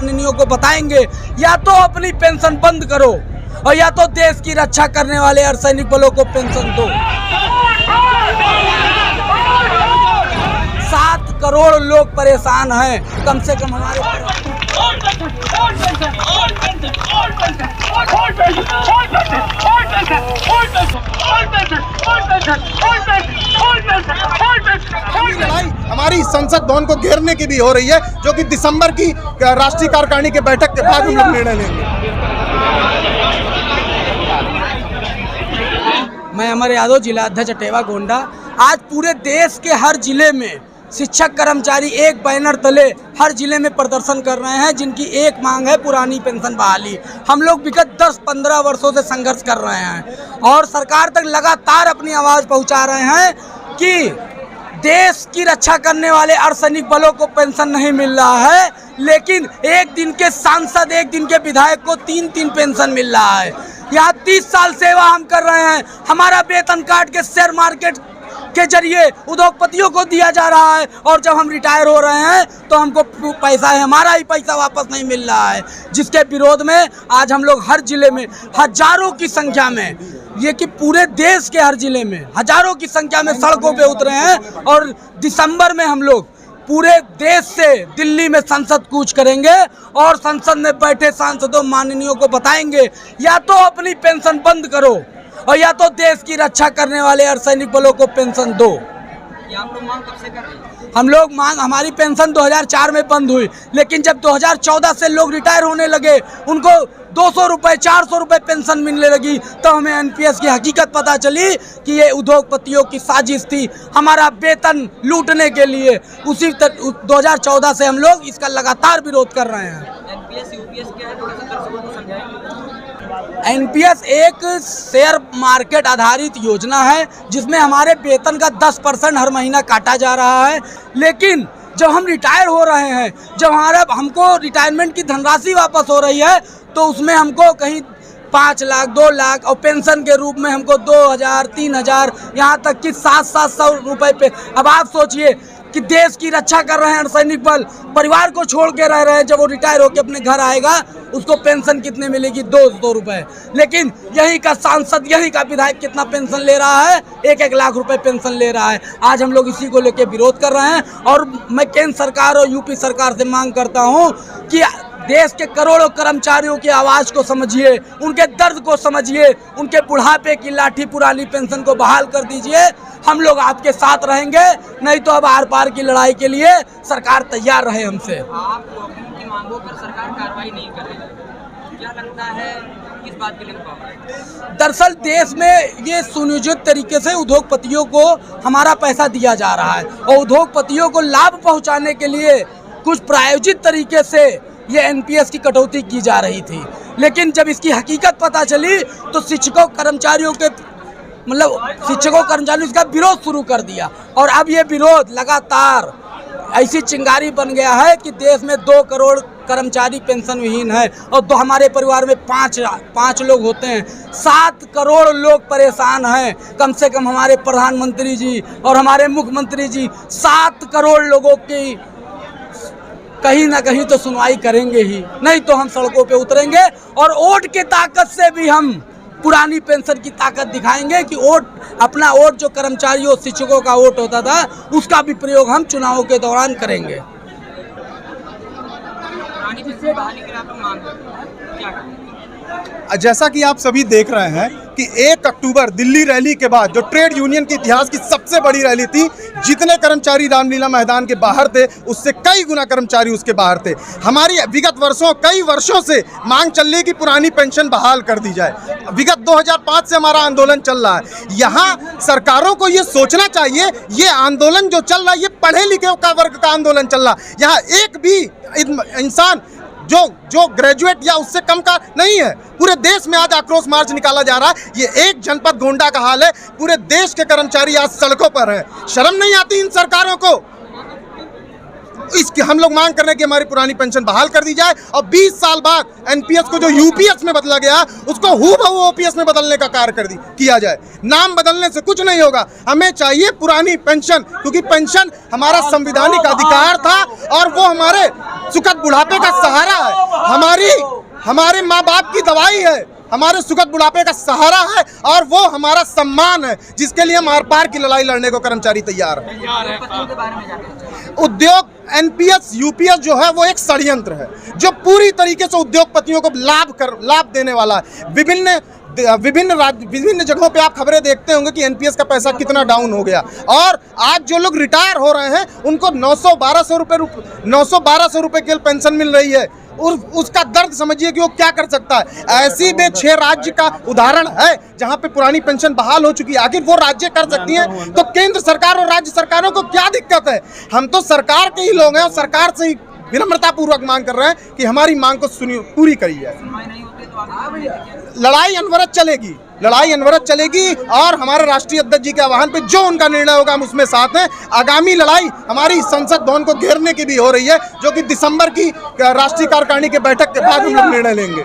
माननीयों को बताएंगे, या तो अपनी पेंशन बंद करो और या तो देश की रक्षा करने वाले अर्धसैनिक बलों को पेंशन दो। 7 करोड़ लोग परेशान हैं, कम से कम हमारे लड़ाई हमारी संसद भवन को घेरने की भी हो रही है, जो कि दिसंबर की राष्ट्रीय कार्यकारिणी की बैठक के बाद हम लोग निर्णय लेंगे। मैं अमर यादव, जिला अध्यक्ष अटेवा गोंडा। आज पूरे देश के हर जिले में शिक्षक कर्मचारी एक बैनर तले हर जिले में प्रदर्शन कर रहे हैं, जिनकी एक मांग है पुरानी पेंशन बहाली। हम लोग विगत 10-15 वर्षों से संघर्ष कर रहे हैं और सरकार तक लगातार अपनी आवाज़ पहुंचा रहे हैं कि देश की रक्षा करने वाले अर्धसैनिक बलों को पेंशन नहीं मिल रहा है, लेकिन एक दिन के सांसद, एक दिन के विधायक को 3-3 पेंशन मिल रहा है। यहाँ 30 साल सेवा हम कर रहे हैं, हमारा वेतन काट के शेयर मार्केट के जरिए उद्योगपतियों को दिया जा रहा है, और जब हम रिटायर हो रहे हैं तो हमको पैसा है, हमारा ही पैसा वापस नहीं मिल रहा है, जिसके विरोध में आज हम लोग हर जिले में हजारों की संख्या में, ये कि पूरे देश के हर जिले में हजारों की संख्या में सड़कों पे उतरे हैं। और दिसंबर में हम लोग पूरे देश से दिल्ली में संसद कूच करेंगे और संसद में बैठे सांसदों माननीयों को बताएंगे, या तो अपनी पेंशन बंद करो और या तो देश की रक्षा करने वाले अर्धसैनिक बलों को पेंशन दो। आप लोग मांग कब से कर रहे हैं? हम लोग मांग, हमारी पेंशन 2004 में बंद हुई, लेकिन जब 2014 से लोग रिटायर होने लगे, उनको 200 रुपये 400 रुपये पेंशन मिलने लगी, तो हमें एनपीएस की हकीकत पता चली कि ये उद्योगपतियों की साजिश थी हमारा वेतन लूटने के लिए। उसी 2014 से हम लोग इसका लगातार विरोध कर रहे हैं। एनपीएस यूपीएस क्या है, थोड़ा सा दर्शकों को समझाएं। एनपीएस एक शेयर मार्केट आधारित योजना है, जिसमें हमारे वेतन का 10% हर महीना काटा जा रहा है, लेकिन जब हम रिटायर हो रहे हैं, जब हमको रिटायरमेंट की धनराशि वापस हो रही है, तो उसमें हमको कहीं 5 लाख 2 लाख और पेंशन के रूप में हमको 2000 3000 यहाँ तक कि 700 रुपये पे। अब आप सोचिए कि देश की रक्षा कर रहे हैं अर्धसैनिक बल, परिवार को छोड़ के रह रहे हैं, जब वो रिटायर होकर अपने घर आएगा उसको पेंशन कितने मिलेगी? 200 रुपये। लेकिन यहीं का सांसद, यहीं का विधायक कितना पेंशन ले रहा है? 1-1 लाख रुपए पेंशन ले रहा है। आज हम लोग इसी को लेकर विरोध कर रहे हैं, और मैं केंद्र सरकार और यूपी सरकार से मांग करता हूँ कि देश के करोड़ों कर्मचारियों की आवाज़ को समझिए, उनके दर्द को समझिए, उनके बुढ़ापे की लाठी पुरानी पेंशन को बहाल कर दीजिए। हम लोग आपके साथ रहेंगे, नहीं तो अब आर पार की लड़ाई के लिए सरकार तैयार रहे हमसे। आप की मांगों पर सरकार कार्रवाई नहीं कर रही है, क्या लगता है किस बात के लिए मुकाबला? दरअसल देश में ये सुनियोजित तरीके से उद्योगपतियों को हमारा पैसा दिया जा रहा है, और उद्योगपतियों को लाभ पहुंचाने के लिए कुछ प्रायोजित तरीके से ये एनपीएस की कटौती की जा रही थी। लेकिन जब इसकी हकीकत पता चली तो शिक्षकों कर्मचारियों इसका विरोध शुरू कर दिया, और अब ये विरोध लगातार ऐसी चिंगारी बन गया है कि देश में 2 करोड़ कर्मचारी पेंशन विहीन है, और हमारे परिवार में 5 लोग होते हैं। 7 करोड़ लोग परेशान हैं, कम से कम हमारे प्रधानमंत्री जी और हमारे मुख्यमंत्री जी 7 करोड़ लोगों की कहीं ना कहीं तो सुनवाई करेंगे ही, नहीं तो हम सड़कों पे उतरेंगे, और वोट की ताकत से भी हम पुरानी पेंशन की ताकत दिखाएंगे कि अपना वोट जो कर्मचारियों शिक्षकों का वोट होता था, उसका भी प्रयोग हम चुनावों के दौरान करेंगे। जैसा कि आप सभी देख रहे हैं कि 1 अक्टूबर दिल्ली रैली के बाद, जो ट्रेड यूनियन के इतिहास की सबसे बड़ी रैली थी, जितने कर्मचारी रामलीला मैदान के बाहर थे उससे कई गुना कर्मचारी उसके बाहर थे। हमारी विगत कई वर्षों से मांग चल रही है कि पुरानी पेंशन बहाल कर दी जाए। विगत 2005 से हमारा आंदोलन चल रहा है। यहाँ सरकारों को ये सोचना चाहिए, ये आंदोलन जो चल रहा है ये पढ़े लिखे का वर्ग का आंदोलन चल रहा है। यहाँ एक भी इंसान जो ग्रेजुएट या उससे कम का नहीं है। पूरे देश में आज आक्रोश मार्च निकाला जा रहा है। ये एक जनपद गोंडा का हाल है, पूरे देश के कर्मचारी आज सड़कों पर हैं। शर्म नहीं आती इन सरकारों को? इसकी हम लोग मांग कर रहे हैं कि हमारी पुरानी पेंशन बहाल कर दी जाए और 20 साल बाद एनपीएस को जो यूपीएस में बदला गया उसको हूबहू ओपीएस में बदलने का कार्य किया जाए। नाम बदलने से कुछ नहीं होगा, हमें चाहिए पुरानी पेंशन, क्योंकि पेंशन हमारा संवैधानिक अधिकार था और वो हमारे सुखद बुढ़ापे का सहारा है, हमारे माँ बाप की दवाई है, हमारे सुखद बुढ़ापे का सहारा है और वो हमारा सम्मान है, जिसके लिए हम आर पार की लड़ाई लड़ने को कर्मचारी तैयार है। उद्योगपतियों के बारे में जानते हैं। उद्योग एनपीएस यूपीएस जो है वो एक षड्यंत्र है जो पूरी तरीके से उद्योगपतियों को लाभ देने वाला है। विभिन्न जगहों पे आप खबरें देखते होंगे कि एनपीएस का पैसा कितना डाउन हो गया और आज जो लोग रिटायर हो रहे हैं उनको 900-1200 रुपए की पेंशन मिल रही है और उसका दर्द समझिए कि वो क्या कर सकता है। ऐसी में 6 राज्य का उदाहरण है जहां पे पुरानी पेंशन बहाल हो चुकी है। आखिर वो राज्य कर सकती हैं तो केंद्र सरकार और राज्य सरकारों को क्या दिक्कत है? हम तो सरकार के ही लोग हैं और सरकार से ही विनम्रता पूर्वक मांग कर रहे हैं कि हमारी मांग को पूरी करिए। सुनवाई नहीं होती तो आगे लड़ाई अनवरत चलेगी और हमारे राष्ट्रीय अध्यक्ष जी के आह्वान पे जो उनका निर्णय होगा हम उसमें साथ हैं। आगामी लड़ाई हमारी संसद भवन को घेरने की भी हो रही है, जो कि दिसंबर की राष्ट्रीय कार्यकारिणी के बैठक के बाद हम लोग निर्णय लेंगे।